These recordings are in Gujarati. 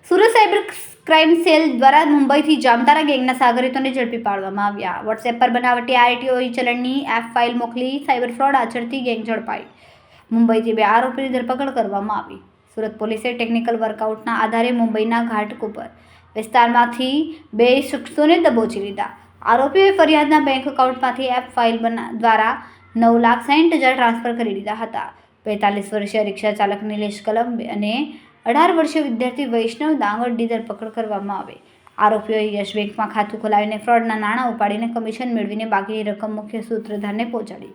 સુરત સાયબર ક્રાઇમ સેલ દ્વારા મુંબઈથી જામતારા ગેંગના સાગરીતોને ઝડપી પાડવામાં આવ્યા. વોટ્સએપ પર બનાવટી આરટીઓ ચલણની એપ ફાઇલ મોકલી સાયબર ફ્રોડ આચરતી ગેંગ ઝડપાઈ. મુંબઈથી 2 આરોપીની ધરપકડ કરવામાં આવી. સુરત પોલીસે ટેકનિકલ વર્કઆઉટના આધારે મુંબઈના ઘાટકોપર વિસ્તારમાંથી 2 શખ્સોને દબોચી લીધા. આરોપીઓએ ફરિયાદના બેંક એકાઉન્ટમાંથી એપ ફાઇલ દ્વારા 9,60,000 ટ્રાન્સફર કરી દીધા હતા. 45 વર્ષીય રિક્ષા ચાલક નિલેશ કલંબે અને 18 વર્ષીય વિદ્યાર્થી વૈષ્ણવ દાંગડની ધરપકડ કરવામાં આવે. આરોપીઓએ યશ બેંકમાં ખાતું ખોલાવીને ફ્રોડના નાણાં ઉપાડીને કમિશન મેળવીને બાકીની રકમ મુખ્ય સૂત્રધારને પહોંચાડી.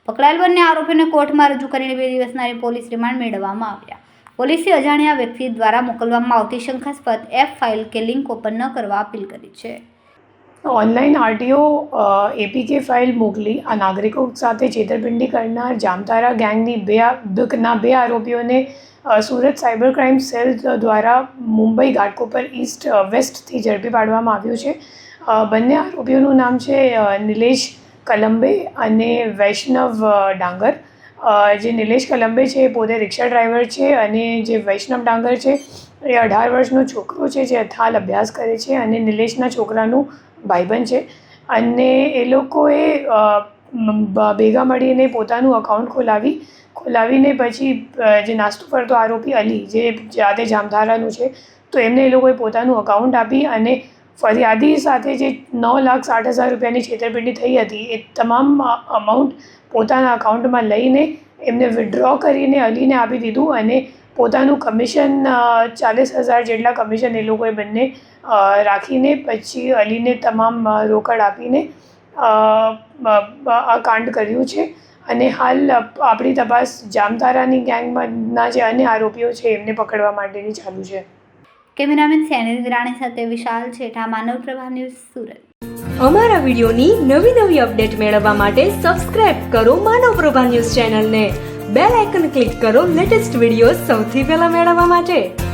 પકડાયેલ બંને આરોપીઓને કોર્ટમાં રજૂ કરીને 2 દિવસના પોલીસ રિમાન્ડ મેળવવામાં આવ્યા. પોલીસે અજાણ્યા વ્યક્તિ દ્વારા મોકલવામાં આવતી શંકાસ્પદ એપ ફાઇલ કે લિંક ઓપન ન કરવા અપીલ કરી છે. ઓનલાઈન આરટીઓ એપીકે ફાઇલ મોકલી આ નાગરિકો સાથે છેતરપિંડી કરનાર જામતારા ગેંગની 2 આરોપીઓને સુરત સાયબર ક્રાઇમ સેલ દ્વારા મુંબઈ ઘાટકોપર ઈસ્ટ વેસ્ટથી ઝડપી પાડવામાં આવ્યું છે. બંને આરોપીઓનું નામ છે નિલેશ કલંબે અને વૈષ્ણવ ડાંગર. જે નિલેશ કલંબે છે એ પોતે રિક્ષા ડ્રાઈવર છે અને જે વૈષ્ણવ ડાંગર છે એ 18 વર્ષનો છોકરો છે જે અથાલ અભ્યાસ કરે છે અને નિલેશના છોકરાનું ભાઈબંધ છે. અને એ લોકોએ ભેગા મળીને પોતાનું અકાઉન્ટ ખોલાવીને પછી જે નાસ્તો કરતો આરોપી અલી જે જાતે જામતારાનું છે તો એમને એ લોકોએ પોતાનું અકાઉન્ટ આપી અને ફરિયાદી સાથે જે 9,60,000 રૂપિયાની છેતરપિંડી થઈ હતી એ તમામ અમાઉન્ટ પોતાના અકાઉન્ટમાં લઈને એમને વિડ્રો કરીને અલીને આપી દીધું અને પોતાનું કમિશન 40,000 જેટલા કમિશન એ લોકોએ બંને રાખીને પછી અલીને તમામ રોકડ આપીને આ કાંડ કર્યું છે. અને હાલ આપણી તપાસ જામતારાની ગેંગમાંના જે અન્ય આરોપીઓ છે એમને પકડવા માટેની ચાલુ છે. કેમેરામેન સેનિલ વિરાણી સાથે વિશાલ છેઠા, માનવ પ્રભા ન્યૂઝ, સુરત. અમારા વિડીયોની નવી અપડેટ મેળવવા માટે સબસ્ક્રાઇબ કરો માનવ પ્રભા ન્યૂઝ ચેનલને. બેલ આઇકન ક્લિક કરો લેટેસ્ટ વિડીયો સૌથી પહેલા મેળવવા માટે.